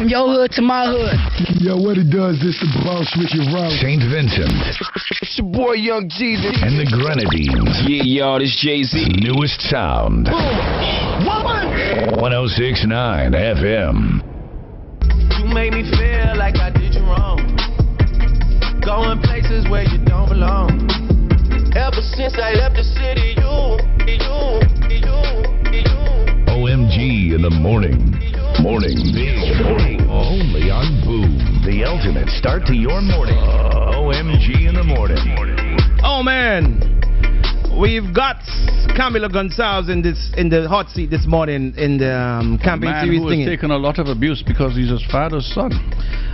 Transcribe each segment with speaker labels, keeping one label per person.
Speaker 1: From your hood to my hood.
Speaker 2: Yo, what it does, this the boss Ricky Rouse.
Speaker 3: St. Vincent.
Speaker 4: It's your boy Young G.
Speaker 3: And the Grenadines.
Speaker 4: Yeah, y'all, this Jay-Z.
Speaker 3: Newest sound. 106.9 FM.
Speaker 5: You made me feel like I did you wrong. Going places where you don't belong. Ever since I left the city, you.
Speaker 3: OMG in the morning. Morning Big. Only on Boom. The ultimate start to your morning. OMG in the morning.
Speaker 6: Oh man, we've got Camalo Gonzalez in the hot seat this morning in the campaign series thing.
Speaker 7: He has taken a lot of abuse because he's his father's son.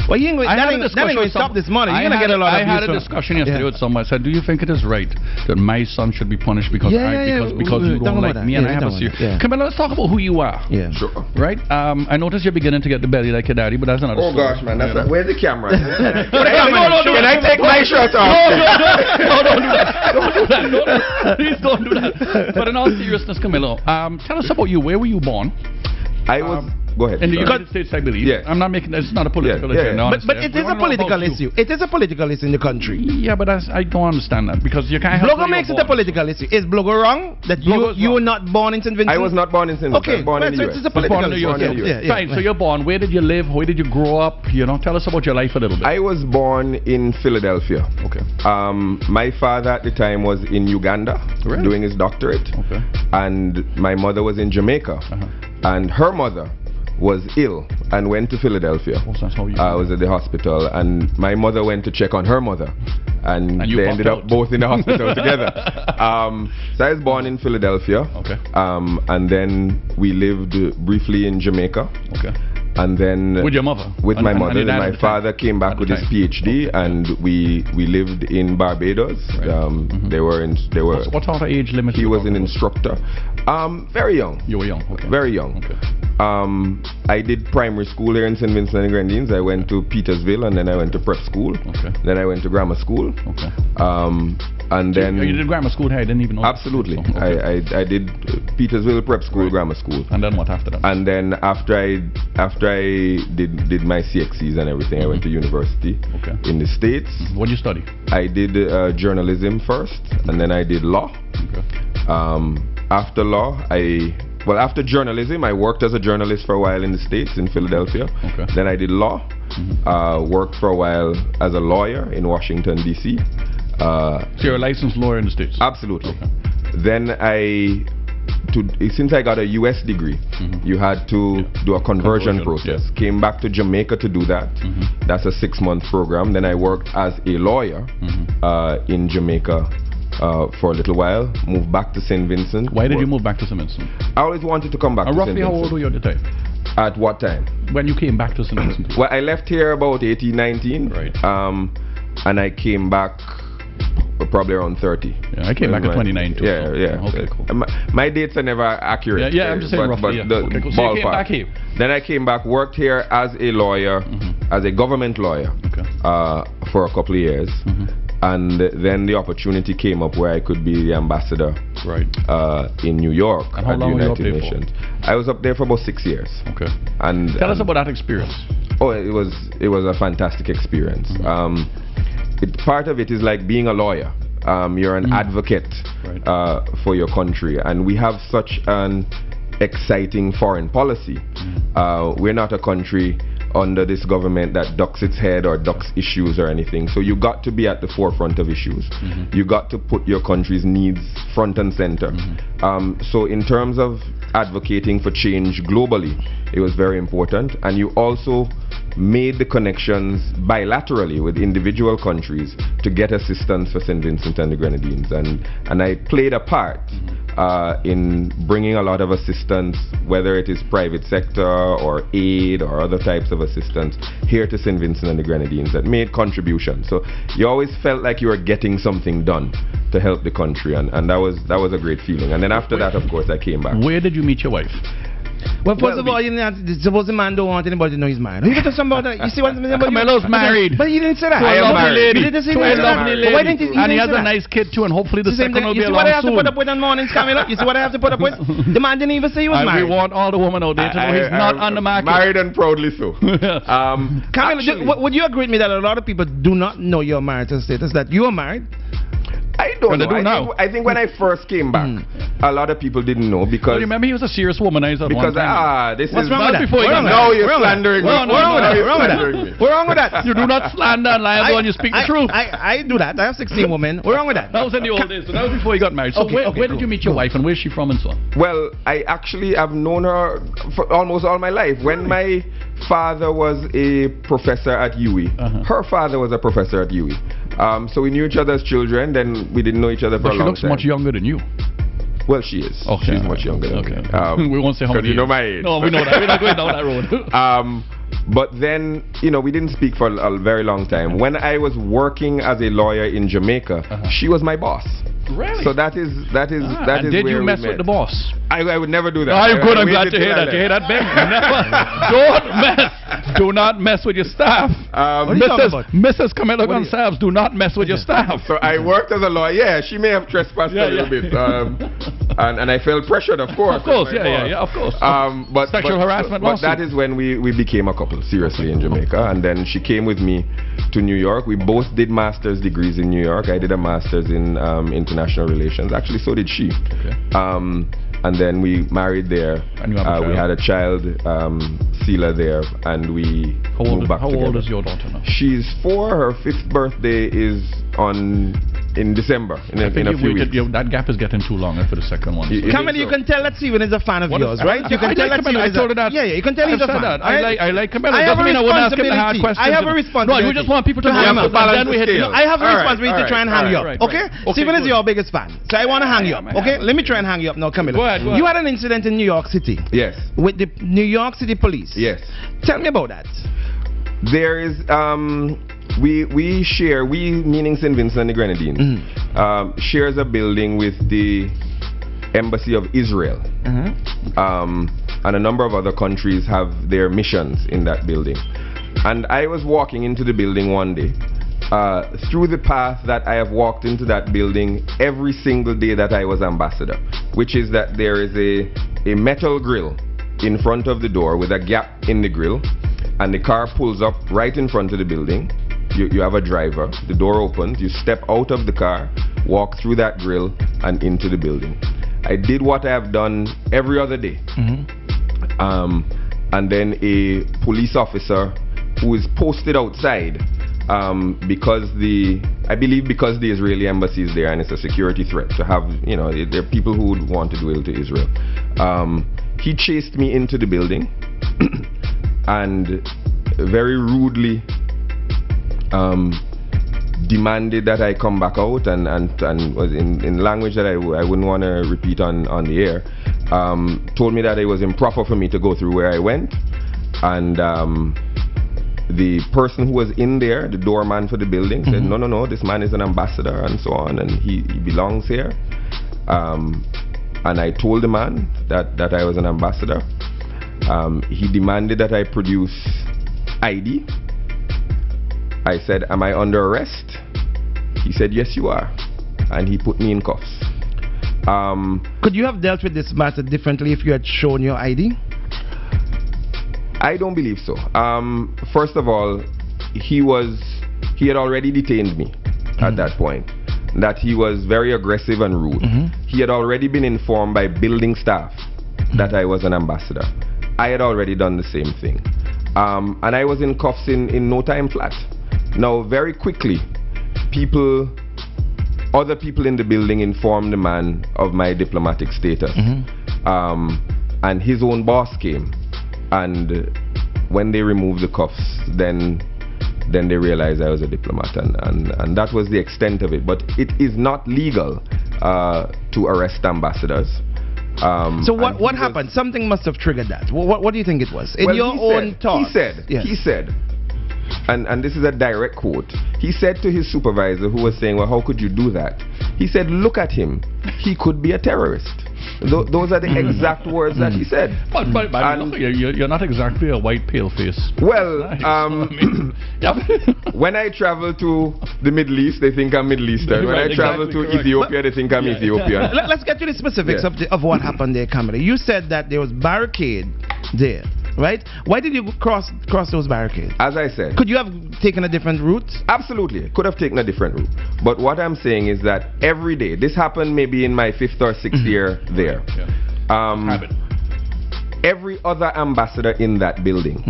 Speaker 6: Well, that ain't going to stop this morning. You're going to get a lot of abuse.
Speaker 7: I had a discussion yesterday with someone. I said, do you think it is right that my son should be punished because because you don't like me and I have a serious... Camalo, let's talk about who you are.
Speaker 6: Yeah.
Speaker 4: Sure.
Speaker 7: Right? I noticed you're beginning to get the belly like your daddy, but that's another story.
Speaker 4: Oh gosh, man, where's the camera?
Speaker 6: Can
Speaker 4: I take my shirt off?
Speaker 7: No, don't do that. Don't do that. No, please don't do that. But in all seriousness, Camalo, tell us about you. Where were you born?
Speaker 4: I was... Go ahead.
Speaker 7: In the United States, I believe.
Speaker 4: Yes.
Speaker 7: I'm not making... It's not a political issue. No,
Speaker 6: but it is a political issue. It is a political issue in the country.
Speaker 7: Yeah, but I don't understand that because you can't...
Speaker 6: Blogger makes it a political issue. Is Blogger wrong that you were not born in St. Vincent?
Speaker 4: I was not born in St. Vincent.
Speaker 6: Okay,
Speaker 4: born in the US.
Speaker 6: It's a political issue.
Speaker 7: Fine, so you're born. Where did you live? Where did you grow up? You know, tell us about your life a little bit.
Speaker 4: I was born in Philadelphia.
Speaker 7: Okay.
Speaker 4: My father at the time was in Uganda doing his doctorate.
Speaker 7: Okay.
Speaker 4: And my mother was in Jamaica. And her mother was ill and went to Philadelphia. I was at the hospital, and my mother went to check on her mother, and they ended up both in the hospital together. So I was born in Philadelphia.
Speaker 7: Okay.
Speaker 4: And then we lived briefly in Jamaica.
Speaker 7: Okay.
Speaker 4: And then
Speaker 7: with your mother?
Speaker 4: With my mother. And my father came back with his PhD, and we lived in Barbados.
Speaker 7: Right.
Speaker 4: They were
Speaker 7: what sort of age limit?
Speaker 4: He was an instructor. Very young.
Speaker 7: You were young. Okay.
Speaker 4: Very young.
Speaker 7: Okay.
Speaker 4: I did primary school here in St. Vincent and the Grenadines. I went to Petersville, and then I went to prep school.
Speaker 7: Okay.
Speaker 4: Then I went to grammar school.
Speaker 7: Okay.
Speaker 4: And then
Speaker 7: you did grammar school here? I didn't even know.
Speaker 4: Absolutely.
Speaker 7: So, okay.
Speaker 4: I did Petersville prep school, grammar school.
Speaker 7: And then what after that?
Speaker 4: And then after I did my CXCs and everything, I went to university in the States.
Speaker 7: What did you study?
Speaker 4: I did journalism first, and then I did law.
Speaker 7: Okay.
Speaker 4: After law, after journalism, I worked as a journalist for a while in the States, in Philadelphia.
Speaker 7: Okay.
Speaker 4: Then I did law, worked for a while as a lawyer in Washington, D.C.
Speaker 7: So you're a licensed lawyer in the States?
Speaker 4: Absolutely.
Speaker 7: Okay.
Speaker 4: Then since I got a U.S. degree, you had to do a conversion process.
Speaker 7: Yes.
Speaker 4: Came back to Jamaica to do that. That's a 6-month program. Then I worked as a lawyer in Jamaica for a little while. Moved back to St. Vincent.
Speaker 7: Why did you move back to St. Vincent?
Speaker 4: I always wanted to come back to St. Vincent.
Speaker 7: Roughly how old were you at the time?
Speaker 4: At what time?
Speaker 7: When you came back to St. Vincent?
Speaker 4: Well, I left here about 18, 19.
Speaker 7: Right.
Speaker 4: And I came back probably around 30.
Speaker 7: Yeah, I came back at 29 too.
Speaker 4: Yeah,
Speaker 7: so.
Speaker 4: yeah.
Speaker 7: Okay, cool.
Speaker 4: My dates are never accurate.
Speaker 7: Yeah, I'm just saying roughly. Okay, cool. So you came back here?
Speaker 4: Then I came back, worked here as a lawyer, as a government lawyer, for a couple of years. And then the opportunity came up where I could be the ambassador in New York
Speaker 7: and how
Speaker 4: at the
Speaker 7: long
Speaker 4: United
Speaker 7: were you up
Speaker 4: Nations.
Speaker 7: there for?
Speaker 4: I was up there for about 6 years.
Speaker 7: Okay.
Speaker 4: And
Speaker 7: tell us about that experience.
Speaker 4: Oh, it was a fantastic experience. Part of it is like being a lawyer. You're an advocate for your country, and we have such an exciting foreign policy. We're not a country under this government that ducks its head or ducks issues or anything. So you got to be at the forefront of issues. You got to put your country's needs front and center. So in terms of advocating for change globally, it was very important. And you also made the connections bilaterally with individual countries to get assistance for St. Vincent and the Grenadines. And I played a part in bringing a lot of assistance, whether it is private sector or aid or other types of assistance, here to St. Vincent and the Grenadines that made contributions. So you always felt like you were getting something done to help the country, and that was a great feeling. And then after that, of course, I came back.
Speaker 7: Where did you meet your wife?
Speaker 6: Well, first of all, suppose the man don't want anybody to know he's married. You can tell somebody. You see what I'm saying?
Speaker 7: Camelo's married.
Speaker 6: But he didn't say that.
Speaker 7: To a lovely lady.
Speaker 6: He didn't say
Speaker 7: To a
Speaker 6: that.
Speaker 7: lovely lady.
Speaker 6: Why didn't he
Speaker 7: And he has
Speaker 6: say
Speaker 7: a
Speaker 6: that?
Speaker 7: nice kid too, and hopefully the second will be
Speaker 6: You see
Speaker 7: along
Speaker 6: what I have to
Speaker 7: soon.
Speaker 6: put up with on mornings, Camilo? You see what I have to put up with? The man didn't even say he was married.
Speaker 7: We want all the women out there to know he's not on the market.
Speaker 4: Married and proudly so.
Speaker 6: Camilo, would you agree with me that a lot of people do not know your marital status, that you are married?
Speaker 4: I don't know.
Speaker 7: now.
Speaker 4: I think when I first came back, a lot of people didn't know because.
Speaker 7: Well, remember, he was a serious womanizer.
Speaker 4: Because
Speaker 7: this
Speaker 6: What's
Speaker 7: is
Speaker 6: wrong with that?
Speaker 7: before you got
Speaker 4: No,
Speaker 7: married.
Speaker 4: you're slandering me.
Speaker 6: What's wrong with that?
Speaker 7: You do not slander and lie when you speak the truth.
Speaker 6: I do that. I have 16 women. What's wrong with that?
Speaker 7: That was in the old days. So that was before you got married. So where did you meet your wife and where's she from and so on?
Speaker 4: Well, I actually have known her for almost all my life. When my father was a professor at UWI, her father was a professor at UWI. So we knew each other as children, then we didn't know each other for a long time.
Speaker 7: She looks much younger than you.
Speaker 4: Well, she is.
Speaker 7: Okay,
Speaker 4: she's much younger than me.
Speaker 7: We won't say how many.
Speaker 4: You know my age.
Speaker 7: No, we know that. We're not going down that road.
Speaker 4: But then, we didn't speak for a very long time. When I was working as a lawyer in Jamaica, she was my boss.
Speaker 7: Really?
Speaker 4: So that is
Speaker 7: and did you mess with the boss?
Speaker 4: I would never do that.
Speaker 7: Oh, good. I'm glad to hear that. You hear that, Ben? Never. Do not mess with your staff. Mrs. Camalo Gonsalves, do not mess with your staff.
Speaker 4: So I worked as a lawyer. Yeah, she may have trespassed a little bit. And I felt pressured, of course.
Speaker 7: Of course, of course.
Speaker 4: But
Speaker 7: sexual harassment
Speaker 4: lawsuit. But that is when we became a couple, seriously, in Jamaica. And then she came with me to New York. We both did master's degrees in New York. I did a master's in international relations. Actually, so did she. Okay. And then we married there. And we had a child, Sela, there, and we moved back together.
Speaker 7: How old is your daughter now?
Speaker 4: She's 4. Her 5th birthday is in December, in a few weeks.
Speaker 7: That gap is getting too long for the second one.
Speaker 6: Camilo, you can tell that Steven is a fan of yours, right? You can tell that Steven is a fan. Yeah, you can tell he's a fan.
Speaker 7: I like Camilo. Doesn't mean I wouldn't ask him the hard questions.
Speaker 6: I have a responsibility.
Speaker 7: No, you just want people to know.
Speaker 6: I have a responsibility to try and hang you up. Okay? Steven is your biggest fan, so I want to hang you up. Okay? Let me try and hang you up now, Camilo.
Speaker 7: Go ahead.
Speaker 6: You had an incident in New York City.
Speaker 4: Yes.
Speaker 6: With the New York City police.
Speaker 4: Yes.
Speaker 6: Tell me about that.
Speaker 4: There is we share, meaning St. Vincent and the Grenadines, shares a building with the Embassy of Israel. And a number of other countries have their missions in that building. And I was walking into the building one day, through the path that I have walked into that building every single day that I was ambassador, which is that there is a metal grill in front of the door with a gap in the grill, and the car pulls up right in front of the building. You have a driver, the door opens, you step out of the car, walk through that grill and into the building. I did what I have done every other day. And then a police officer who is posted outside, because I believe because the Israeli embassy is there and it's a security threat to have, there are people who would want to do ill to Israel. He chased me into the building and very rudely demanded that I come back out and was in language that I wouldn't want to repeat on the air. Told me that it was improper for me to go through where I went, and the person who was in there, the doorman for the building, said no, this man is an ambassador and so on, and he belongs here. And I told the man that I was an ambassador. He demanded that I produce ID. I said, am I under arrest? He said, yes, you are. And he put me in cuffs.
Speaker 6: Could you have dealt with this matter differently if you had shown your ID?
Speaker 4: I don't believe so. First of all, he had already detained me at that point. That he was very aggressive and rude. He had already been informed by building staff that I was an ambassador. I had already done the same thing. And I was in cuffs in no time flat. Now, very quickly, other people in the building informed the man of my diplomatic status. And his own boss came. And when they removed the cuffs, then they realized I was a diplomat. And that was the extent of it. But it is not legal to arrest ambassadors.
Speaker 6: So what happened? Something must have triggered that. What do you think it was? In your own thoughts.
Speaker 4: He said, and this is a direct quote, he said to his supervisor who was saying, well, how could you do that? He said, look at him. He could be a terrorist. Those are the exact words that he said.
Speaker 7: But look, you're not exactly a white pale face.
Speaker 4: Well,
Speaker 7: nice.
Speaker 4: when I travel to the Middle East, they think I'm Middle Eastern. When I travel to Ethiopia, they think I'm Ethiopian.
Speaker 6: Let's get to the specifics of what happened there, Camalo. You said that there was barricade there, right? Why did you cross those barricades?
Speaker 4: As I said,
Speaker 6: could you have taken a different route?
Speaker 4: Absolutely, could have taken a different route. But what I'm saying is that every day, this happened maybe in my 5th or 6th year there. Every other ambassador in that building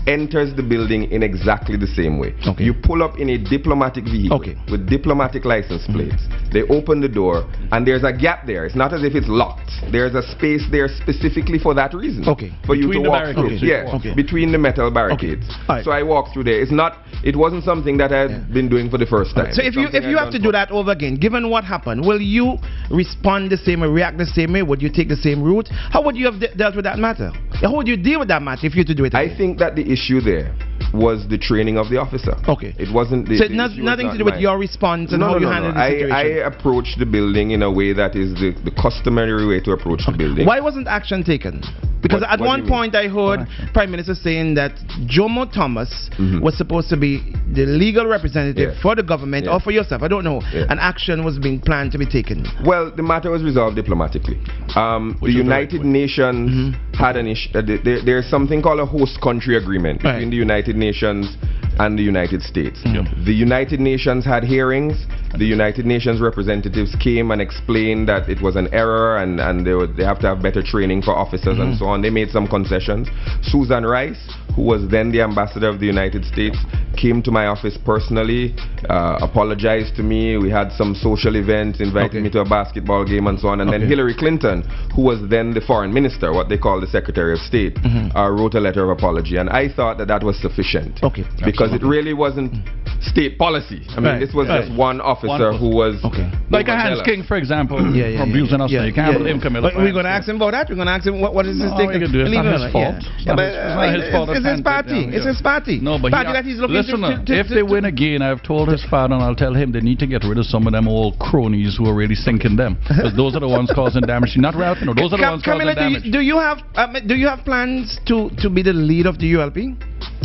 Speaker 4: enters the building in exactly the same way. You pull up in a diplomatic vehicle with diplomatic license plates. They open the door and there's a gap there. It's not as if it's locked. There's a space there specifically for that reason. For you to walk through. Between the metal barricades. So I walked through there. It wasn't something that I had been doing for the first time.
Speaker 6: So if you have to do that over again, given what happened, will you respond the same way, react the same way? Would you take the same route? How would you have dealt with that matter? How would you deal with that matter if you had to do it again?
Speaker 4: I think that the issue there was the training of the officer. It wasn't the...
Speaker 6: So it has nothing to do with your response and how you handled the situation?
Speaker 4: I approached the building in a way that is the customary way to approach the building.
Speaker 6: Why wasn't action taken? Because at one point I heard Prime Minister saying that Jomo Thomas was supposed to be the legal representative for the government or for yourself. I don't know. And action was being planned to be taken.
Speaker 4: Well, the matter was resolved diplomatically. The United Nations had an issue. There's something called a host country agreement between the United Nations and the United States. The United Nations had hearings. The United Nations representatives came and explained that it was an error and they have to have better training for officers and so on. They made some concessions. Susan Rice, who was then the ambassador of the United States, came to my office personally, apologized to me. We had some social events, invited me to a basketball game and so on. And then Hillary Clinton, who was then the foreign minister, what they call the Secretary of State, wrote a letter of apology. And I thought that was sufficient. Because it really wasn't state policy. I mean, this was just one officer who was...
Speaker 7: Like a Hans King, for example, abusing us. You can't blame Camalo.
Speaker 6: We're going to ask him about that. We're going to ask him what is his thing.
Speaker 7: It's not his fault.
Speaker 6: It's his party. It's his party.
Speaker 7: No, but
Speaker 6: party that he's looking
Speaker 7: if they win again, I've told his father and I'll tell him they need to get rid of some of them old cronies who are really sinking them. Because those are the ones causing damage. Not Ralph, no, those are the ones causing damage.
Speaker 6: Do you have plans to be the lead of the ULP?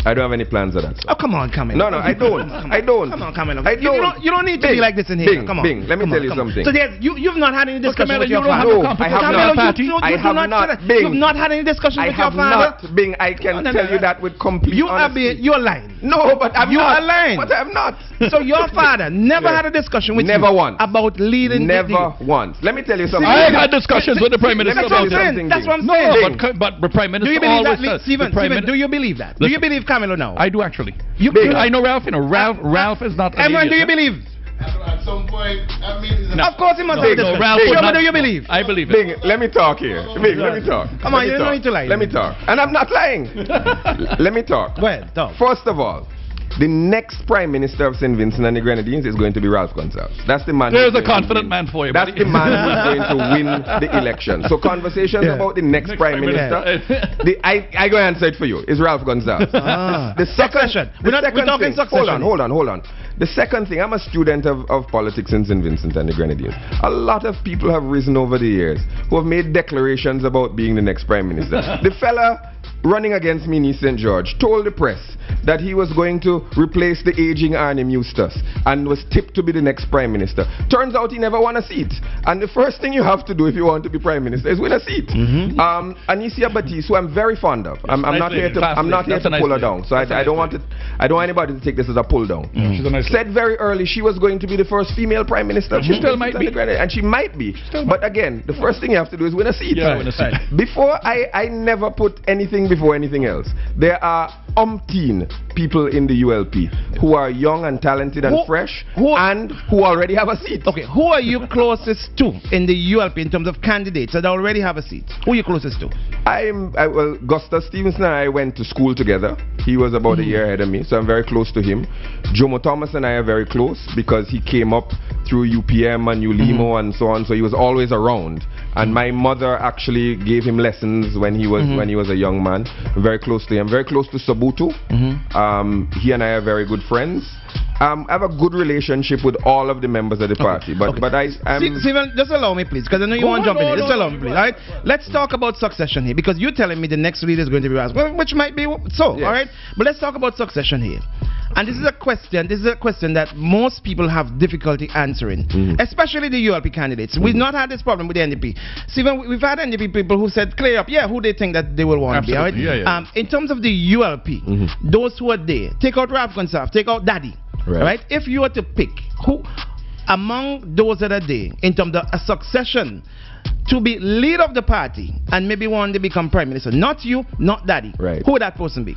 Speaker 4: I don't have any plans of that.
Speaker 6: Oh, come on, Camalo.
Speaker 4: No, I don't. I don't.
Speaker 6: Come on, Camalo.
Speaker 4: I don't.
Speaker 6: You don't need to be like this in here. Come on.
Speaker 4: Let me tell you something.
Speaker 6: So you've not had any discussion with your father?
Speaker 4: No, I have not.
Speaker 6: You've not had any discussion with your father?
Speaker 4: I can tell you that with complete honesty.
Speaker 6: You're lying.
Speaker 4: No, but I'm not.
Speaker 6: You are lying.
Speaker 4: But I'm not.
Speaker 6: So your father never had a discussion with you about leading?
Speaker 4: Never once. Let me tell you something.
Speaker 7: I had discussions with the Prime Minister about
Speaker 6: it. That's what I'm saying.
Speaker 7: No, but the Prime Minister
Speaker 6: always says... Stephen, do you believe that? Do you believe Camalo now?
Speaker 7: I do actually. I know Ralph. Ralph is not.
Speaker 6: Emran, do you believe?
Speaker 2: At some point, I mean,
Speaker 6: of course he must be.
Speaker 7: Ralph,
Speaker 6: do you believe?
Speaker 7: I believe it.
Speaker 4: Bing, let me talk here. Bing, let me talk.
Speaker 6: Come on, you don't need to lie.
Speaker 4: Let me talk. And I'm not lying. Let me talk.
Speaker 6: Well, talk.
Speaker 4: First of all, the next Prime Minister of St. Vincent and the Grenadines is going to be Ralph Gonsalves. That's the man.
Speaker 7: There's a confident man for you.
Speaker 4: That's the man who's going to win the election. So conversations about the next Prime Minister, I go answer it for you. Is Ralph Gonsalves. The second, we're talking succession. Hold on. The second thing, I'm a student of politics in St. Vincent and the Grenadines. A lot of people have risen over the years who have made declarations about being the next Prime Minister. The fella running against me in East St. George told the press that he was going to replace the aging Arnim Eustace and was tipped to be the next Prime Minister. Turns out he never won a seat. And the first thing you have to do if you want to be Prime Minister is win a seat. Anicia Batiste, who I'm very fond of. I'm not here to pull her down. So I don't want anybody to take this as a pull down. Said very early she was going to be the first female Prime Minister. She still might be. And she might be. But again, the first thing you have to do is win a seat. Before I never put anything before anything else. There are umpteen people in the ULP who are young and talented and fresh and who already have a seat.
Speaker 6: Okay, who are you closest to in the ULP in terms of candidates that already have a seat? Who are you closest to?
Speaker 4: Well, Gustav Stevenson and I went to school together. He was about a year ahead of me, so I'm very close to him. Jomo Thomas and I are very close because he came up through UPM and ULIMO and so on, so he was always around. And my mother actually gave him lessons when he was a young man. Very close to him. Very close to Sabutu. He and I are very good friends. I have a good relationship with all of the members of the party, but
Speaker 6: Stephen, just allow me, please, because I know you want to jump in. Just allow me, please. All right, let's talk about succession here, because you're telling me the next leader is going to be Ras, which might be so. Yes. All right, but let's talk about succession here. And this is a question. This is a question that most people have difficulty answering, especially the ULP candidates. We've not had this problem with the NDP. Stephen, we've had NDP people who said clear up, who they think that they will want to be. All right? In terms of the ULP, those who are there, take out Ralph Gonsalves, take out Daddy. Right. If you were to pick who among those that are there in terms of a succession to be leader of the party and maybe one to become prime minister, not you, not Daddy, who would that person be?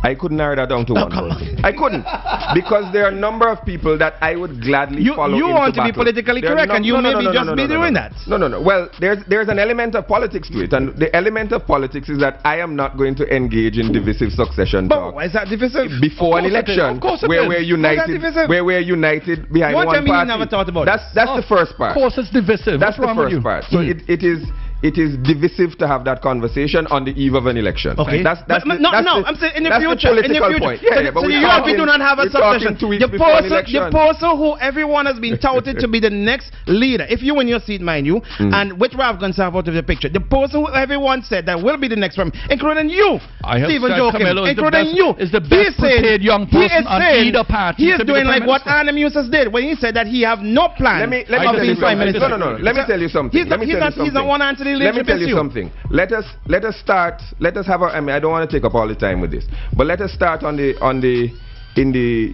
Speaker 4: I couldn't narrow that down to one person. I couldn't, because there are a number of people that I would gladly follow.
Speaker 6: You want to be politically correct, and you may just be doing that.
Speaker 4: No. Well, there's an element of politics to it, and the element of politics is that I am not going to engage in divisive succession talk.
Speaker 6: Why is that divisive?
Speaker 4: Before an election, where we're united, behind one party.
Speaker 6: You never thought about
Speaker 4: that's the first part.
Speaker 7: Of course, it's divisive.
Speaker 4: That's the first part. So it is divisive to have that conversation on the eve of an election.
Speaker 6: Okay.
Speaker 4: I'm
Speaker 6: saying in the future.
Speaker 4: Point.
Speaker 6: But the ULP do not have a succession. The person who everyone has been touted to be the next leader, if you win your seat, mind you, and with Ralph Gonsalves out of the picture, the person who everyone said that will be the next one, including you, Stephen Joachim, including you,
Speaker 7: is the best prepared young person on either party.
Speaker 6: He is doing like what Anna Muses did when he said that he have no plan of being prime minister.
Speaker 4: No. Let me tell you something.
Speaker 6: He's not one answer.
Speaker 4: Let me tell you something. Let us start. Let us have I don't want to take up all the time with this, but let us start in the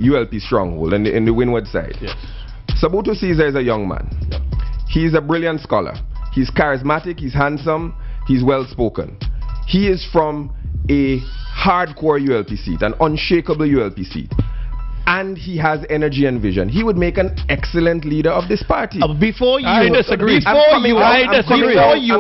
Speaker 4: ULP stronghold and in the windward side. Yes. Sabutu Caesar is a young man. Yep. He's a brilliant scholar. He's charismatic. He's handsome. He's well spoken. He is from a hardcore ULP seat, an unshakable ULP seat. And he has energy and vision. He would make an excellent leader of this party.
Speaker 6: Before you,
Speaker 7: I disagree.
Speaker 6: Before you,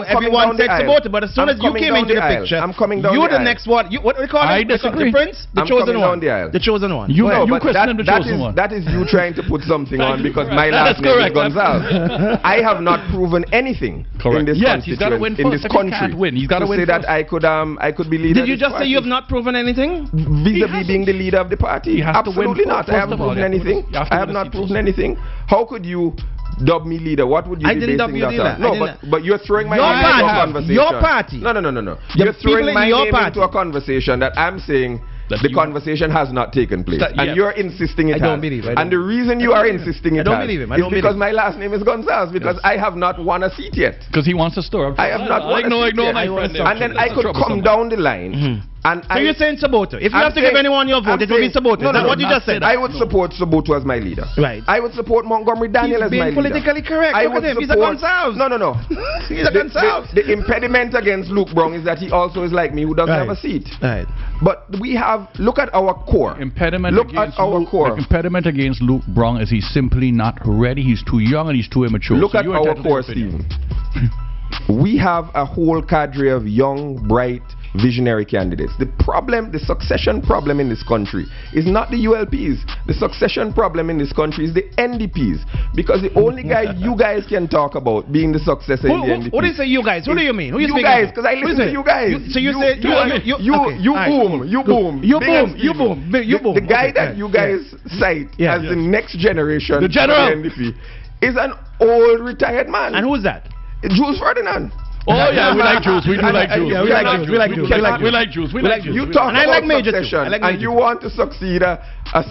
Speaker 6: everyone said Sabutu, but as soon as you came into the picture, you're the next one. What do we call it? The prince, the chosen one. The chosen one.
Speaker 7: You question the chosen one.
Speaker 4: That is you trying to put something on because my last name is Gonsalves. I have not proven anything in this constituency, in this country, to say that I could be leader.
Speaker 6: Did you just say you have not proven anything?
Speaker 4: Vis-a-vis being the leader of the party? Absolutely not. I haven't proven anything. I have not proven anything. How could you dub me leader? What would you be basing that on? No, but you're throwing my name into a conversation.
Speaker 6: Your party.
Speaker 4: No. You're throwing my name into a conversation that I'm saying the conversation has not taken place. And you're insisting it has.
Speaker 6: I don't believe it.
Speaker 4: And the reason you are insisting it has
Speaker 6: is
Speaker 4: because my last name is Gonsalves, because I have not won a seat yet.
Speaker 7: Because he wants to store up.
Speaker 4: I have not won a seat yet. And then I could come down the line.
Speaker 6: So you're saying Sabutu? If you have to give anyone your vote, it will be Sabutu. Is that what you just said?
Speaker 4: I would support Sabutu as my leader.
Speaker 6: Right.
Speaker 4: I would support Montgomery Daniel as my leader.
Speaker 6: He's being politically correct. Look at him. He's a Gonsalves.
Speaker 4: No.
Speaker 6: He's a Gonsalves.
Speaker 4: The impediment against Luke Brown is that he also is like me, who doesn't have a seat.
Speaker 6: Right.
Speaker 4: But look at our core.
Speaker 7: Impediment against Luke Brown is he's simply not ready. He's too young and he's too immature.
Speaker 4: Look at our core, Stephen. We have a whole cadre of young, bright, visionary candidates. The succession problem in this country is not the ULPs. The succession problem in this country is the NDPs. Because the only guy you guys can talk about being the successor in the NDP.
Speaker 6: What do you say, you guys? Who do you mean? Who
Speaker 4: you guys? Because I listen to you guys.
Speaker 6: So you say
Speaker 4: you boom. The guy that you guys cite as the next generation of the NDP is an old retired man.
Speaker 6: And who's that?
Speaker 4: Jules Ferdinand.
Speaker 7: Oh yeah, we like Jews. We do like Jews.
Speaker 6: We like Jews.
Speaker 4: You talk about succession, and you want to succeed a how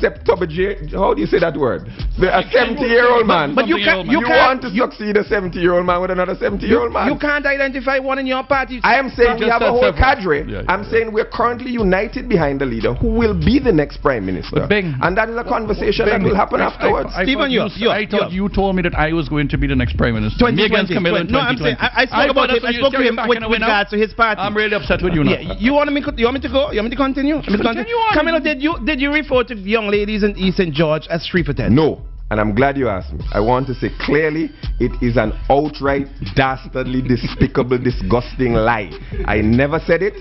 Speaker 4: do you say that word? A 70-year-old man.
Speaker 6: But you
Speaker 4: want to succeed a 70-year-old man with another 70-year-old man.
Speaker 6: You can't identify one in your party.
Speaker 4: I am saying we have a whole cadre. I'm saying we're currently united behind the leader who will be the next prime minister. And that is a conversation that will happen afterwards.
Speaker 6: Stephen,
Speaker 7: I thought you told me that I was going to be the next prime minister. Me against Camalo in 2020.
Speaker 6: No, I'm saying I spoke about it. I spoke to him with regards to his party.
Speaker 7: I'm really upset with you now.
Speaker 6: You want me to go? You want me to continue? Camalo, did you refer to young ladies in East St. George as 3 for 10?
Speaker 4: No. And I'm glad you asked me. I want to say clearly, it is an outright, dastardly, despicable, disgusting lie. I never said it,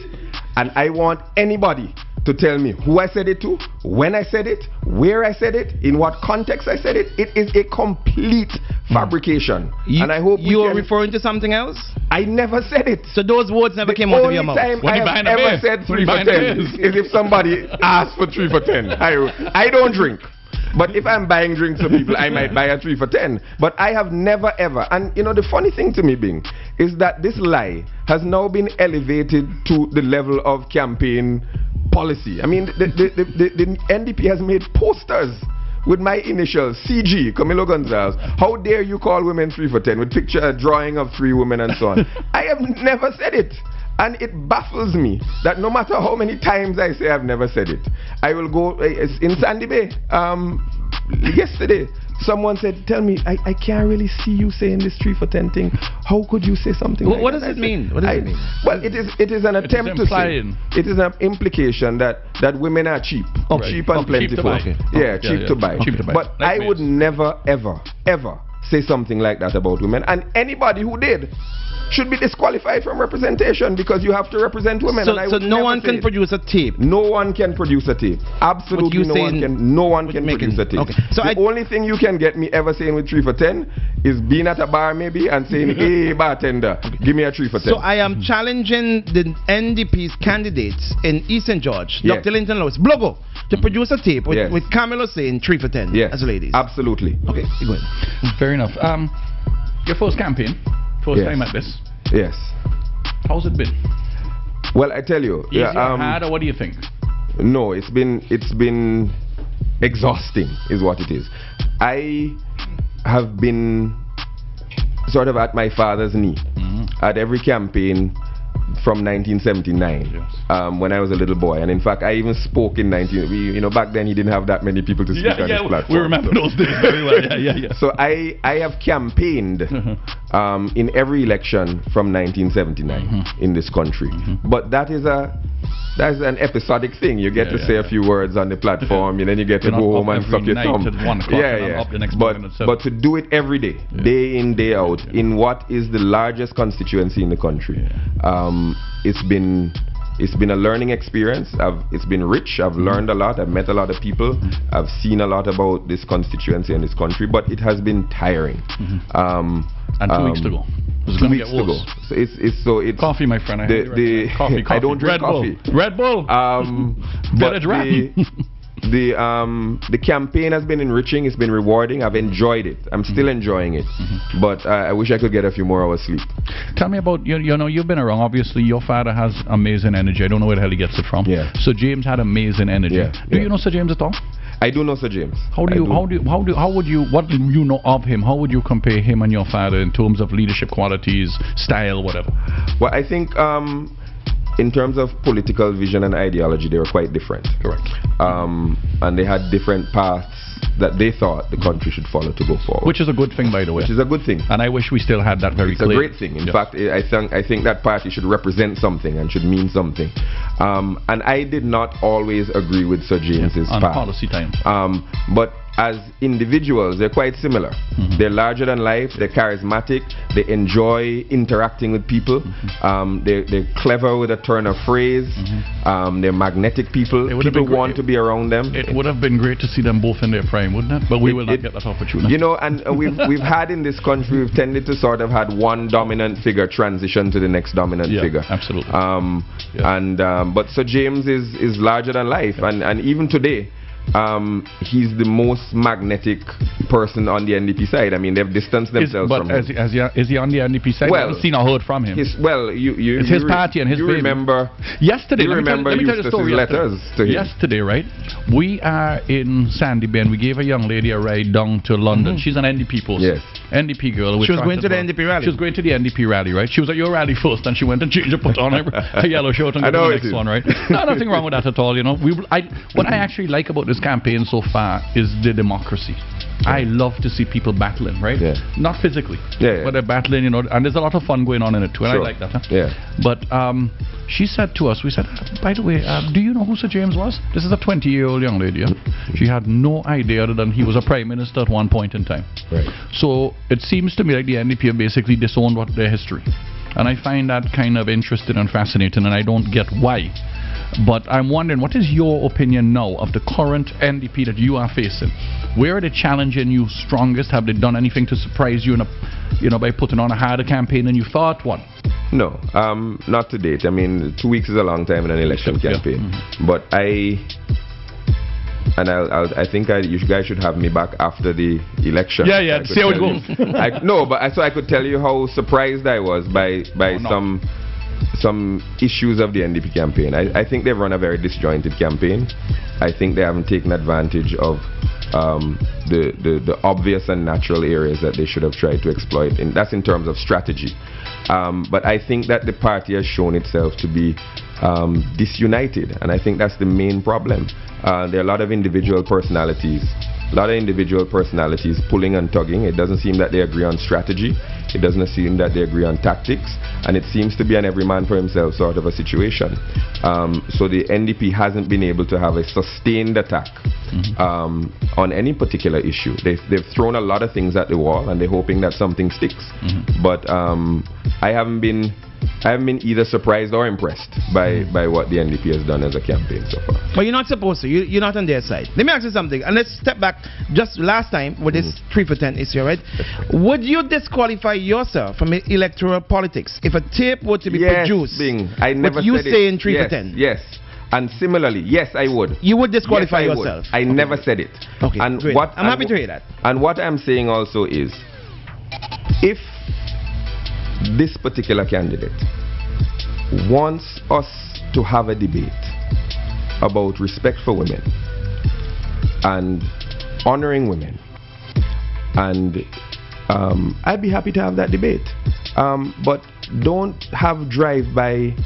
Speaker 4: and I want anybody to tell me who I said it to, when I said it, where I said it, in what context I said it. It is a complete fabrication. And I hope
Speaker 6: you are referring to something else?
Speaker 4: I never said it.
Speaker 6: So those words never came out of your mouth?
Speaker 4: The only time I have ever said 3 for 10 is if somebody asked for 3 for 10. I don't drink. But if I'm buying drinks for people, I might buy a 3 for 10. But I have never ever, and you know, the funny thing to me, Bing, is that this lie has now been elevated to the level of campaign policy. I mean, the NDP has made posters with my initials, CG, Camilo Gonzalez. How dare you call women 3 for 10 with picture, a drawing of 3 women and so on. I have never said it. And it baffles me that no matter how many times I say I've never said it, I will go in Sandy Bay. Yesterday, someone said, tell me, I can't really see you saying this 3 for 10 thing. How could you say something like that?
Speaker 6: What does it mean? What does it mean?
Speaker 4: Well, it is an attempt to say. It is an implication that women are cheap.
Speaker 6: Okay.
Speaker 4: Cheap and plentiful.
Speaker 6: Cheap to buy.
Speaker 4: Yeah, cheap to buy.
Speaker 7: Cheap to buy.
Speaker 4: But I would never, ever say something like that about women. And anybody who did should be disqualified from representation, because you have to represent women.
Speaker 6: So no one can produce a tape.
Speaker 4: No one can produce a tape. Absolutely no one can produce a tape.
Speaker 6: Okay. So
Speaker 4: the only thing you can get me ever saying with 3 for 10 is being at a bar maybe and saying, hey bartender, give me a 3 for 10.
Speaker 6: So I am challenging the NDP's candidates in Eastern George, Dr. Linton Lewis, Blogo, to produce a tape with Camalo saying 3 for 10 as ladies.
Speaker 4: Absolutely.
Speaker 6: Okay, go ahead.
Speaker 7: Fair enough. Your first campaign, first time at this.
Speaker 4: Yes.
Speaker 7: How's it been?
Speaker 4: Well, I tell you,
Speaker 7: easy or hard, or what do you think?
Speaker 4: No, it's been exhausting, is what it is. I have been sort of at my father's knee at every campaign from 1979, when I was a little boy. And in fact, I even spoke in back then he didn't have that many people to speak on his platform.
Speaker 7: We remember those days very well. Yeah.
Speaker 4: So I have campaigned in every election from 1979 in this country. But that's an episodic thing. You get to say a few words on the platform, and then you get to go home and suck your thumb. But to do it every day, day in, day out, in what is the largest constituency in the country, it's been a learning experience. It's been rich. I've learned a lot. I've met a lot of people. I've seen a lot about this constituency and this country, but it has been tiring.
Speaker 7: And 2 weeks to go. It's
Speaker 4: 2 weeks to go. So it's
Speaker 7: coffee, my friend. Coffee.
Speaker 4: I don't drink coffee.
Speaker 7: Red Bull.
Speaker 4: But the campaign has been enriching. It's been rewarding. I've enjoyed it. I'm still enjoying it. But I wish I could get a few more hours sleep.
Speaker 7: Tell me about, you've been around. Obviously, your father has amazing energy. I don't know where the hell he gets it from.
Speaker 4: Yeah.
Speaker 7: So James had amazing energy. Do you know Sir James at all?
Speaker 4: I do know Sir James.
Speaker 7: What do you know of him? How would you compare him and your father in terms of leadership qualities, style, whatever?
Speaker 4: Well, I think in terms of political vision and ideology, they were quite different.
Speaker 7: Correct.
Speaker 4: And they had different paths that they thought the country should follow to go forward.
Speaker 7: Which is a good thing, by the way.
Speaker 4: Which is a good thing.
Speaker 7: And I wish we still had that very clear.
Speaker 4: It's a great thing. In fact, I think that party should represent something and should mean something. And I did not always agree with Sir James's path.
Speaker 7: On policy time.
Speaker 4: But as individuals, they're quite similar. They're larger than life, they're charismatic, they enjoy interacting with people, they're clever with a turn of phrase, they're magnetic people. People want to be around them.
Speaker 7: It would have been great to see them both in their prime, wouldn't it? But we will not get that opportunity.
Speaker 4: And we've had in this country, we've tended to sort of had one dominant figure transition to the next dominant figure.
Speaker 7: Absolutely.
Speaker 4: But Sir James is larger than life, and even today, he's the most magnetic person on the NDP side. I mean, they've distanced themselves from him.
Speaker 7: Is he on the NDP side?
Speaker 4: Well,
Speaker 7: I haven't seen or heard from him.
Speaker 4: It's
Speaker 7: his party and his baby.
Speaker 4: Remember
Speaker 7: yesterday? Let me tell you the story.
Speaker 4: Letters to him.
Speaker 7: Yesterday, right? We are in Sandy Bay and we gave a young lady a ride down to London. She's an NDP post.
Speaker 4: Yes.
Speaker 7: NDP girl.
Speaker 6: She was going to the NDP rally.
Speaker 7: She was going to the NDP rally, right? She was at your rally first and she went and changed her, put on a yellow shirt and got to the next one, right? No, nothing wrong with that at all, What I actually like about this campaign so far is the democracy. I love to see people battling, right? Not physically, but they're battling, and there's a lot of fun going on in it too, and I like that. But she said to us, we said, by the way, do you know who Sir James was? This is a 20-year-old young lady. She had no idea other than he was a prime minister at one point in time.
Speaker 4: Right.
Speaker 7: So it seems to me like the NDP have basically disowned their history. And I find that kind of interesting and fascinating, and I don't get why. But I'm wondering, what is your opinion now of the current NDP that you are facing? Where are they challenging you strongest? Have they done anything to surprise you by putting on a harder campaign than you thought one?
Speaker 4: No, not to date. I mean, 2 weeks is a long time in an election campaign. But and I think you guys should have me back after the election.
Speaker 7: Yeah, see how it goes.
Speaker 4: So I could tell you how surprised I was by some issues of the NDP campaign. I think they've run a very disjointed campaign. I think they haven't taken advantage of the obvious and natural areas that they should have tried to exploit. That's in terms of strategy. But I think that the party has shown itself to be disunited, and I think that's the main problem. There are a lot of individual personalities pulling and tugging. It doesn't seem that they agree on strategy. It doesn't seem that they agree on tactics, and it seems to be an every man for himself sort of a situation. So the NDP hasn't been able to have a sustained attack on any particular issue. They've thrown a lot of things at the wall, and they're hoping that something sticks. But I haven't been either surprised or impressed by what the NDP has done as a campaign so far.
Speaker 6: But you're not supposed to. You're not on their side. Let me ask you something, and let's step back just last time with this 3 for 10 issue, right? Would you disqualify yourself from electoral politics if a tape were to be produced
Speaker 4: I never
Speaker 6: with you
Speaker 4: said
Speaker 6: saying 3 for 10?
Speaker 4: Yes. And similarly, yes, I would.
Speaker 6: You would disqualify yourself?
Speaker 4: I never said it.
Speaker 6: Okay,
Speaker 4: and
Speaker 6: great. I'm happy to hear that.
Speaker 4: And what I'm saying also is, if this particular candidate wants us to have a debate about respect for women and honoring women, and I'd be happy to have that debate. But don't have drive-by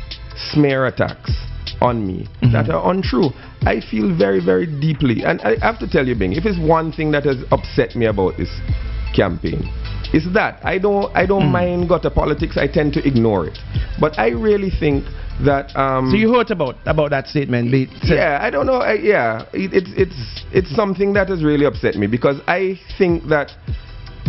Speaker 4: smear attacks on me that are untrue. I feel very, very deeply, and I have to tell you, Bing, if it's one thing that has upset me about this campaign, is that I don't mind gutter politics. I tend to ignore it, but I really think that
Speaker 6: so you heard about that statement?
Speaker 4: Yeah, I don't know. It's something that has really upset me, because I think that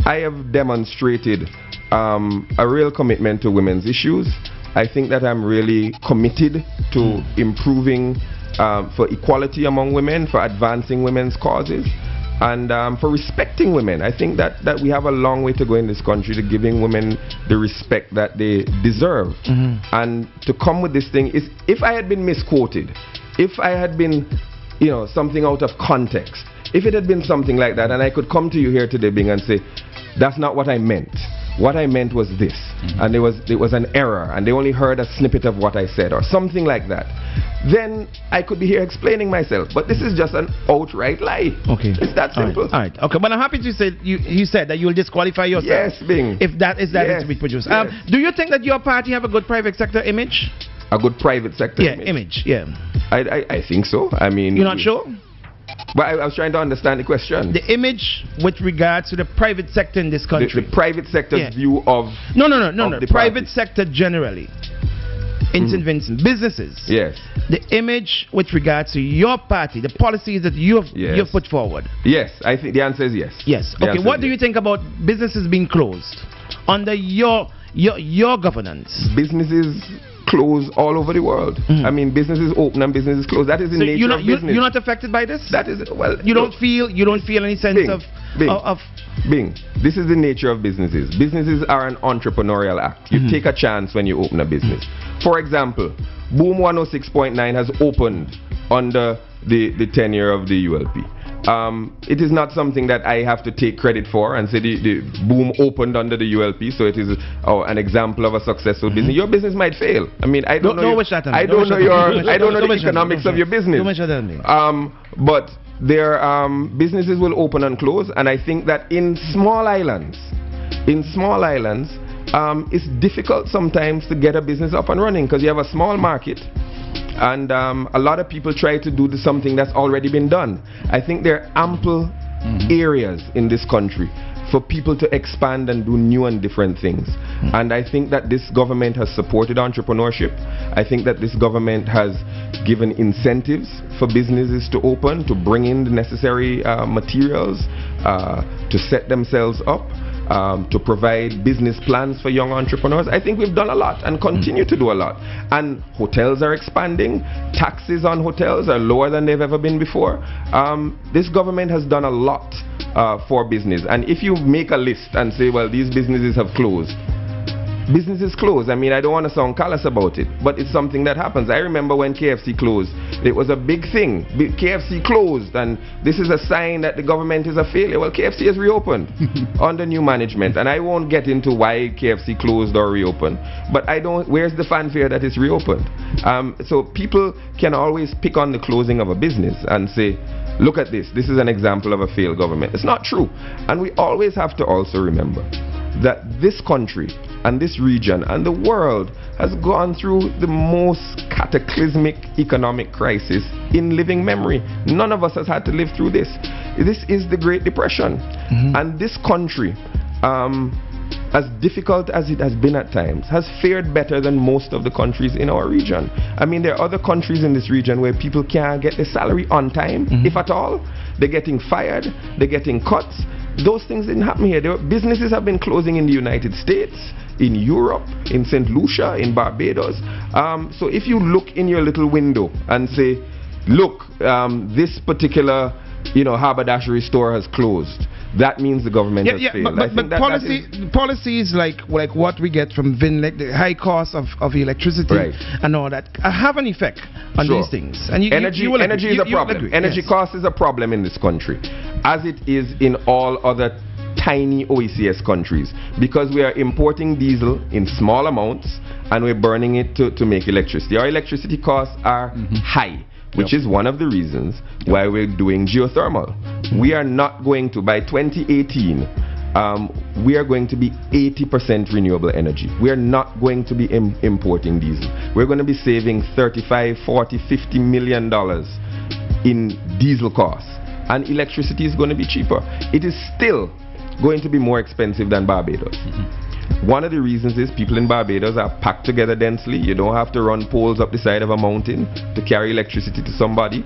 Speaker 4: I have demonstrated a real commitment to women's issues. I think that I'm really committed to improving for equality among women, for advancing women's causes, and for respecting women. I think that we have a long way to go in this country to giving women the respect that they deserve. And to come with this thing is, if I had been misquoted, if I had been, something out of context, if it had been something like that, and I could come to you here today, Bing, and say, that's not what I meant. What I meant was this, and it was an error, and they only heard a snippet of what I said, or something like that, then I could be here explaining myself. But this is just an outright lie. Okay, it's that simple.
Speaker 6: All right. Okay, but I'm happy to say you said that you will disqualify yourself.
Speaker 4: Yes, Bing.
Speaker 6: If that is to be produced. Yes. Do you think that your party have a good private sector image?
Speaker 4: A good private sector
Speaker 6: image? Yeah.
Speaker 4: I think so. I mean,
Speaker 6: you're not sure?
Speaker 4: But I was trying to understand the question.
Speaker 6: The image with regards to the private sector in this country.
Speaker 4: The private sector's view of...
Speaker 6: No. The private sector generally. In St. Vincent. Businesses.
Speaker 4: Yes.
Speaker 6: The image with regards to your party, the policies that you've put forward.
Speaker 4: Yes. I think the answer is yes.
Speaker 6: Yes. Okay. What do you think about businesses being closed under your governance?
Speaker 4: Businesses close all over the world. I mean, businesses open and businesses close. That is the nature of business.
Speaker 6: You're not affected by this?
Speaker 4: That is, well,
Speaker 6: you don't feel any sense
Speaker 4: Bing, this is the nature of businesses. Businesses are an entrepreneurial act. You take a chance when you open a business. For example, Boom 106.9 has opened under the tenure of the ULP. It is not something that I have to take credit for and say the Boom opened under the ULP, so it is an example of a successful business. Your business might fail. I mean, I don't know the economics of your business. But their businesses will open and close, and I think that in small islands, it's difficult sometimes to get a business up and running, because you have a small market. And a lot of people try to do something that's already been done. I think there are ample areas in this country for people to expand and do new and different things. And I think that this government has supported entrepreneurship. I think that this government has given incentives for businesses to open, to bring in the necessary materials, to set themselves up. To provide business plans for young entrepreneurs. I think we've done a lot and continue to do a lot. And hotels are expanding. Taxes on hotels are lower than they've ever been before. This government has done a lot for business. And if you make a list and say, well, these businesses have closed, businesses close. I mean, I don't want to sound callous about it, but it's something that happens. I remember when KFC closed, it was a big thing. KFC closed, and this is a sign that the government is a failure. Well, KFC has reopened under new management, and I won't get into why KFC closed or reopened, but where's the fanfare that it's reopened? So people can always pick on the closing of a business and say, look at this is an example of a failed government. It's not true. And we always have to also remember that this country and this region and the world has gone through the most cataclysmic economic crisis in living memory. None of us has had to live through this. This is the Great Depression. And this country, as difficult as it has been at times, has fared better than most of the countries in our region. I mean, there are other countries in this region where people can't get their salary on time, if at all. They're getting fired, they're getting cuts. Those things didn't happen here. Businesses have been closing in the United States, in Europe, in St. Lucia, in Barbados. So if you look in your little window and say, look, this particular haberdashery store has closed, that means the government has failed.
Speaker 6: But policies like what we get from VINLEC, the high cost of electricity and all that, have an effect on these things. And
Speaker 4: energy is a problem. Energy cost is a problem in this country, as it is in all other tiny OECS countries, because we are importing diesel in small amounts and we're burning it to make electricity. Our electricity costs are high, which is one of the reasons why we're doing geothermal. We are not going to, by 2018, we are going to be 80% renewable energy. We are not going to be importing diesel. We're going to be saving $35, $40, $50 million in diesel costs, and electricity is going to be cheaper. It is still going to be more expensive than Barbados. One of the reasons is people in Barbados are packed together densely. You don't have to run poles up the side of a mountain to carry electricity to somebody.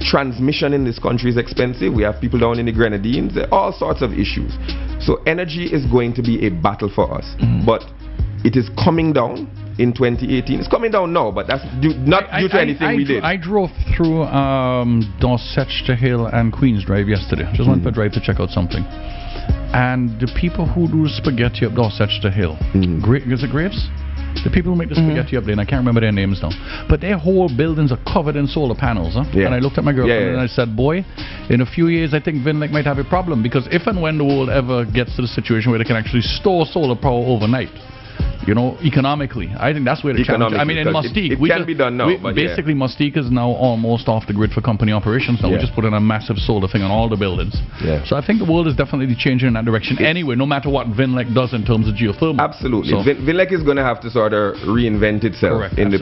Speaker 4: Transmission in this country is expensive. We have people down in the Grenadines. There are all sorts of issues. So energy is going to be a battle for us. But it is coming down in 2018. It's coming down now, but that's not due to anything we did.
Speaker 7: I drove through Dorsetshire Hill and Queens Drive yesterday. Just went for a drive to check out something. And the people who do spaghetti up Dorsetshire Hill, is it Graves? The people who make the spaghetti up there, and I can't remember their names now, but their whole buildings are covered in solar panels. And I looked at my girlfriend and I said, boy, in a few years I think VINLEC might have a problem, because if and when the world ever gets to the situation where they can actually store solar power overnight, economically, I think that's where the challenge. I mean, in Mustique,
Speaker 4: it can be done now.
Speaker 7: Basically, Mustique is now almost off the grid for company operations. Now we just put in a massive solar thing on all the buildings. So I think the world is definitely changing in that direction. Anyway, no matter what VINLEC does in terms of geothermal.
Speaker 4: Absolutely, so, VINLEC is going to have to sort of reinvent itself in the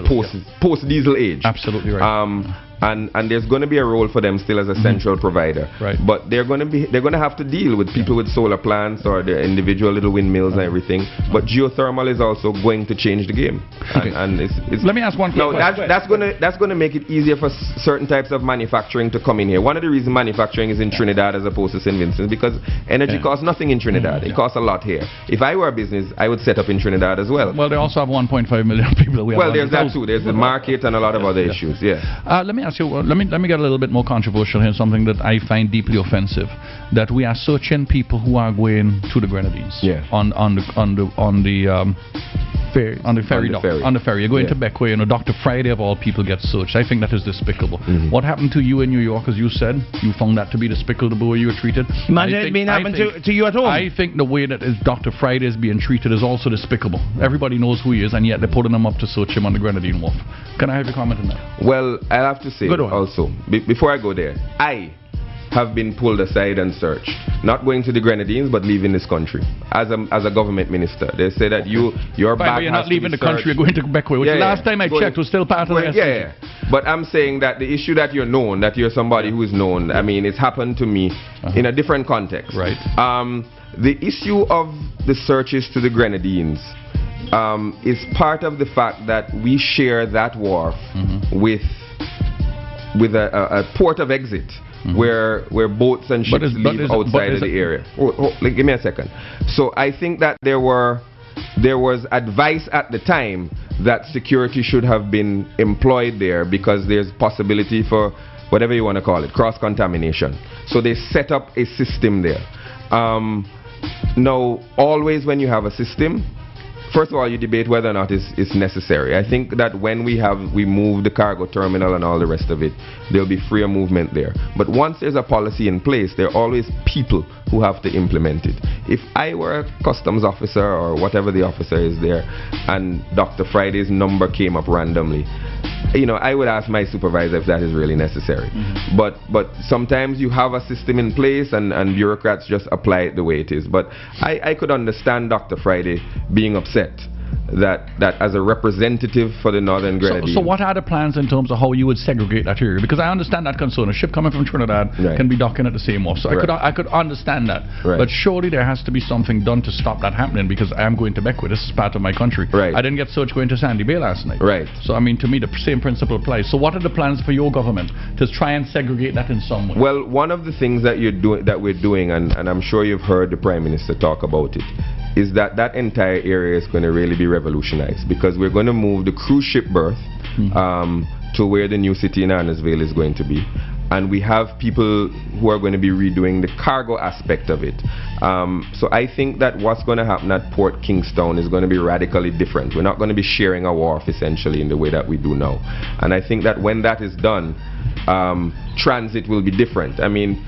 Speaker 4: post-diesel age.
Speaker 7: Absolutely right.
Speaker 4: And there's going to be a role for them still as a central provider. But they're going to have to deal with people with solar plants or the individual little windmills and everything. But geothermal is also going to change the game. And it's
Speaker 7: let me ask one question.
Speaker 4: That's going to make it easier for certain types of manufacturing to come in here. One of the reasons manufacturing is in Trinidad as opposed to St. Vincent, because energy costs nothing in Trinidad. It costs a lot here. If I were a business, I would set up in Trinidad as well.
Speaker 7: Well, they also have 1.5 million people.
Speaker 4: There's that too. There's the market and a lot of other issues.
Speaker 7: Let me ask you. Let me get a little bit more controversial here. Something that I find deeply offensive: that we are searching people who are going to the Grenadines on the ferry. You're going to Beckway, Dr. Friday of all people gets searched. I think that is despicable. What happened to you in New York, as you said, you found that to be despicable, the way you were treated.
Speaker 6: Imagine it being happened to you at home.
Speaker 7: I think the way that Dr. Friday is being treated is also despicable. Everybody knows who he is, and yet they're putting him up to search him on the Grenadine Wharf. Can I have your comment on that?
Speaker 4: Well, I'll have to say also, before I go there, I have been pulled aside and searched. Not going to the Grenadines, but leaving this country as a government minister. They say that your bag
Speaker 7: you're not leaving the country, you're going to Beckway, which last time I checked was still part of the SEG2.
Speaker 4: But I'm saying that the issue that you're known, that you're somebody who is known, I mean, it's happened to me in a different context. The issue of the searches to the Grenadines is part of the fact that we share that wharf with a port of exit. Where boats and ships leave outside of the area. Give me a second. So I think that there was advice at the time that security should have been employed there, because there's possibility for whatever you want to call it, cross-contamination. So they set up a system there. Now, always when you have a system, first of all, you debate whether or not it's necessary. I think that when we move the cargo terminal and all the rest of it, there'll be freer movement there. But once there's a policy in place, there are always people who have to implement it. If I were a customs officer or whatever the officer is there, and Dr. Friday's number came up randomly, I would ask my supervisor if that is really necessary. But sometimes you have a system in place and bureaucrats just apply it the way it is. But I could understand Dr. Friday being upset that as a representative for the Northern Grenadines.
Speaker 7: So what are the plans in terms of how you would segregate that area? Because I understand that concern. A ship coming from Trinidad can be docking at the same wharf. So I could understand that. But surely there has to be something done to stop that happening, because I am going to Beckwith. This is part of my country. I didn't get searched going to Sandy Bay last night. So I mean, to me, the same principle applies. So what are the plans for your government to try and segregate that in some way?
Speaker 4: Well, one of the things that we're doing, and I'm sure you've heard the Prime Minister talk about it, is that entire area is going to really be revolutionized, because we're going to move the cruise ship berth to where the new city in Arnesville is going to be. And we have people who are going to be redoing the cargo aspect of it. So I think that what's going to happen at Port Kingstown is going to be radically different. We're not going to be sharing a wharf essentially in the way that we do now. And I think that when that is done, transit will be different. I mean,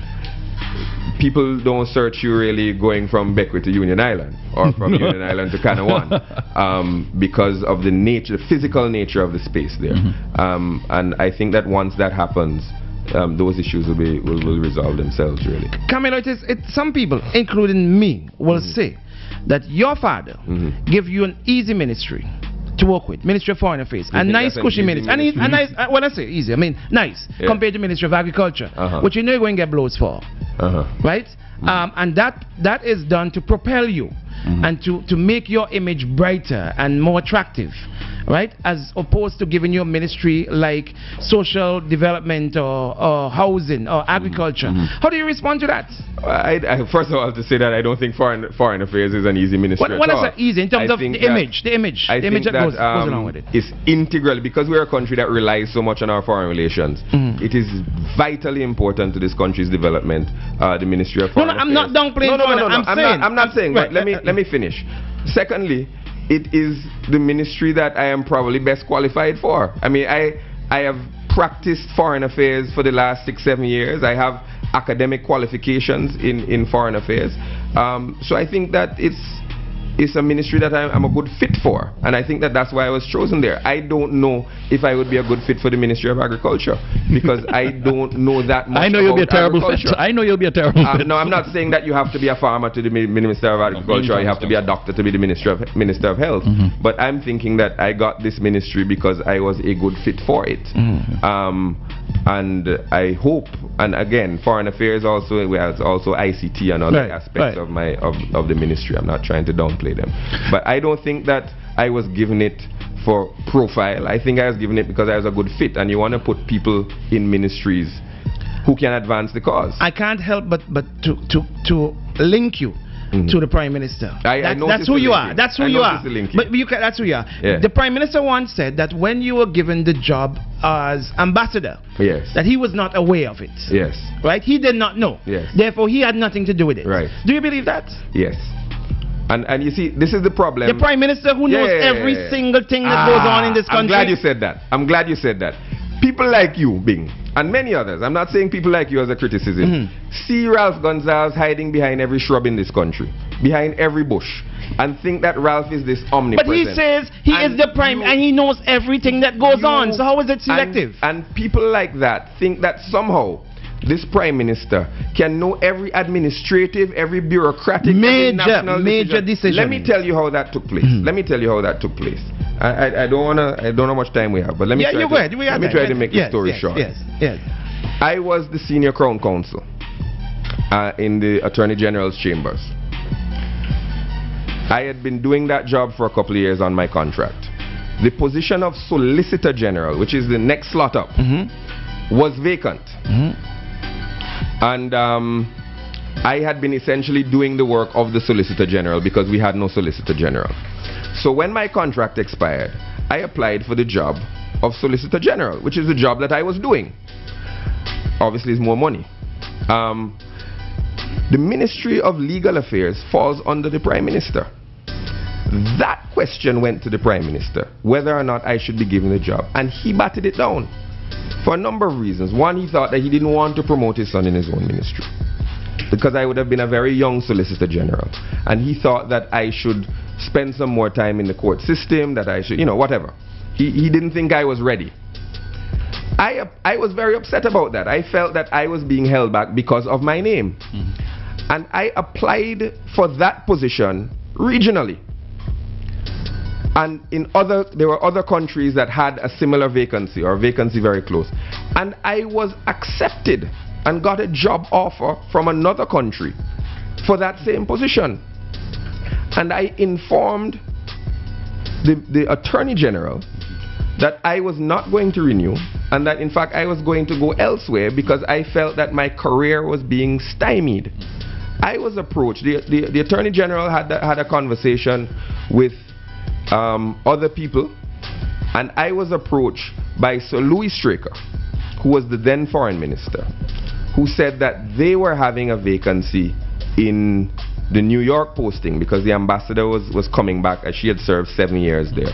Speaker 4: people don't search you really going from Beckwith to Union Island or from Union Island to Canawan because of the physical nature of the space there. And I think that once that happens, those issues will resolve themselves really.
Speaker 6: Camalo, some people, including me, will say that your father gave you an easy ministry to work with, Ministry of Foreign Affairs, a nice cushy ministry, and nice, when I say easy, I mean nice, compared to Ministry of Agriculture, which you're going to get blows for, right? And that is done to propel you and to make your image brighter and more attractive, right? As opposed to giving you a ministry like social development or housing or agriculture. How do you respond to that?
Speaker 4: I first of all, to say that I don't think foreign affairs is an easy ministry at all.
Speaker 6: When I say easy, in terms of the image that goes along with it.
Speaker 4: It's integral, because we're a country that relies so much on our foreign relations. It is vitally important to this country's development. The Ministry of Foreign Affairs.
Speaker 6: I'm not downplaying.
Speaker 4: I'm not saying. But let me finish. Secondly, it is the ministry that I am probably best qualified for. I mean, I have practiced foreign affairs for the last 6-7 years. I have academic qualifications in foreign affairs. So I think that it's a ministry that I'm a good fit for, and I think that that's why I was chosen there. I don't know if I would be a good fit for the Ministry of Agriculture, because I don't know that much.
Speaker 7: I know you'll be a terrible fit. I know you'll be a terrible fit.
Speaker 4: No, I'm not saying that you have to be a farmer to the Minister of Agriculture, or you have to be a doctor to be the Minister of Health. But I'm thinking that I got this ministry because I was a good fit for it. And I hope, and again, foreign affairs also ICT and other aspects of the ministry. I'm not trying to downplay them, but I don't think that I was given it for profile. I think I was given it because I was a good fit, and you want to put people in ministries who can advance the cause.
Speaker 6: I can't help but to link you to the Prime Minister. That's who you are. That's who you are. But that's who you are. The Prime Minister once said that when you were given the job as ambassador, that he was not aware of it. Right? He did not know. Therefore, he had nothing to do with it. Do you believe that?
Speaker 4: Yes. And you see, this is the problem.
Speaker 6: The Prime Minister who knows every single thing that goes on in this country.
Speaker 4: I'm glad you said that. I'm glad you said that. People like you, Bing, and many others, I'm not saying people like you as a criticism, see Ralph Gonzalez hiding behind every shrub in this country, behind every bush, and think that Ralph is this omnipresent.
Speaker 6: But he says he is the Prime, and he knows everything that goes on, so how is it selective?
Speaker 4: And people like that think that somehow this Prime Minister can know every administrative, every bureaucratic,
Speaker 6: major decision.
Speaker 4: Let me tell you how that took place. Let me tell you how that took place. I don't know how much time we have, but let me try to make the story short. I was the senior Crown Counsel in the Attorney General's chambers. I had been doing that job for a couple of years on my contract. The position of Solicitor General, which is the next slot up, was vacant. And I had been essentially doing the work of the Solicitor General because we had no Solicitor General. So when my contract expired, I applied for the job of Solicitor General, which is the job that I was doing. Obviously, it's more money. The Ministry of Legal Affairs falls under the Prime Minister. That question went to the Prime Minister, whether or not I should be given the job. And he batted it down for a number of reasons. One, he thought that he didn't want to promote his son in his own ministry, because I would have been a very young Solicitor General. And he thought that I should spend some more time in the court system, that I should, whatever. He didn't think I was ready. I was very upset about that. I felt that I was being held back because of my name. And I applied for that position regionally. And there were other countries that had a similar vacancy, or a vacancy very close. And I was accepted and got a job offer from another country for that same position. And I informed the Attorney General that I was not going to renew, and that in fact I was going to go elsewhere because I felt that my career was being stymied. I was approached, the Attorney General had a conversation with other people, and I was approached by Sir Louis Straker, who was the then Foreign Minister, who said that they were having a vacancy in the New York posting because the ambassador was coming back, as she had served 7 years there.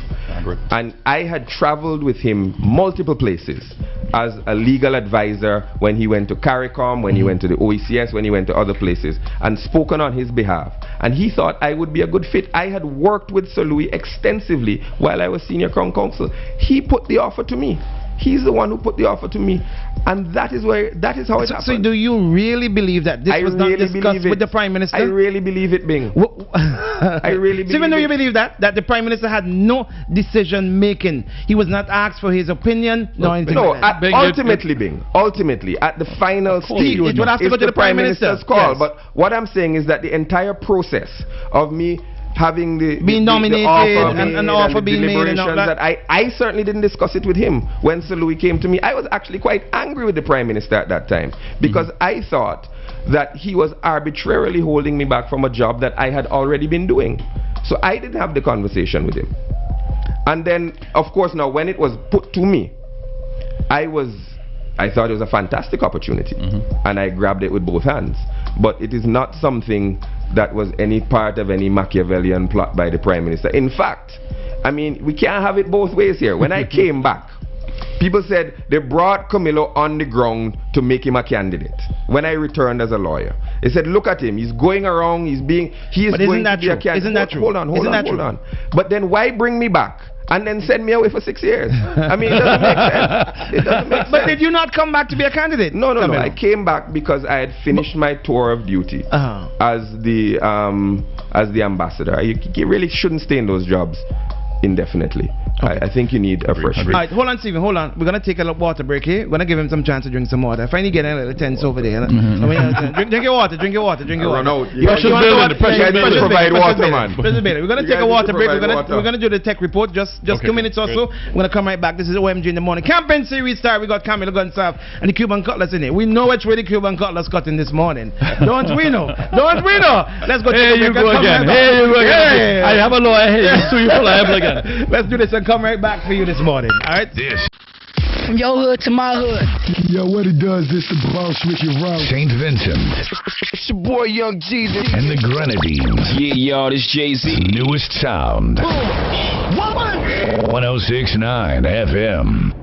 Speaker 4: And I had traveled with him multiple places as a legal advisor when he went to CARICOM, when he went to the OECS, when he went to other places, and spoken on his behalf. And he thought I would be a good fit. I had worked with Sir Louis extensively while I was Senior Crown Counsel. He put the offer to me. He's the one who put the offer to me, and that is how it happened.
Speaker 6: So do you really believe that this was not discussed with the Prime Minister?
Speaker 4: I really believe it, Bing. I really believe it.
Speaker 6: So even though you believe that the Prime Minister had no decision making, he was not asked for his opinion, no anything like that.
Speaker 4: Ultimately, at the final stage,
Speaker 6: it would have to go to the Prime Minister's
Speaker 4: call. Yes. But what I'm saying is that the entire process of me having
Speaker 6: being nominated and an offer being made and all that.
Speaker 4: I certainly didn't discuss it with him. When Sir Louis came to me, I was actually quite angry with the Prime Minister at that time, because I thought that he was arbitrarily holding me back from a job that I had already been doing. So I didn't have the conversation with him. And then, of course, now when it was put to me, I thought it was a fantastic opportunity, and I grabbed it with both hands. But it is not something that was any part of any Machiavellian plot by the Prime Minister. In fact, I mean, we can't have it both ways here. When I came back, people said they brought Camalo on the ground to make him a candidate. When I returned as a lawyer, they said, look at him, he's going around, he is going to be a candidate.
Speaker 6: Isn't that true?
Speaker 4: Hold on. But then why bring me back and then send me away for 6 years? I mean, it doesn't make sense. It doesn't make sense.
Speaker 6: But did you not come back to be a candidate?
Speaker 4: No. I came back because I had finished my tour of duty as the ambassador. You really shouldn't stay in those jobs indefinitely. Okay. I think you need a fresh break.
Speaker 6: Alright, hold on, Stephen, hold on. We're going to take a little water break here. We're going to give him some chance to drink some water. I find you getting a little tense over there. Drink your water.
Speaker 4: Pressure provide water, man.
Speaker 6: We're going to take a water break. We're going to do the tech report, just 2 minutes or so. We're going to come right back. This is OMG in the morning. Campaign series start. We got Camalo Gonsalves and the Cuban Cutlass in it. We know which way the Cuban Cutlass cut in this morning. Don't we know? Let's go.
Speaker 7: Here you go again. I have a lawyer here. So you again.
Speaker 6: Let's do this and come right back for you this morning. Alright?
Speaker 1: From your hood to my hood.
Speaker 3: Yo, what it does, this the boss with your route. St. Vincent.
Speaker 5: It's your boy Young Jesus.
Speaker 3: And the Grenadines.
Speaker 5: Yeah, y'all, this Jay-Z.
Speaker 3: Newest sound. 106.9 FM.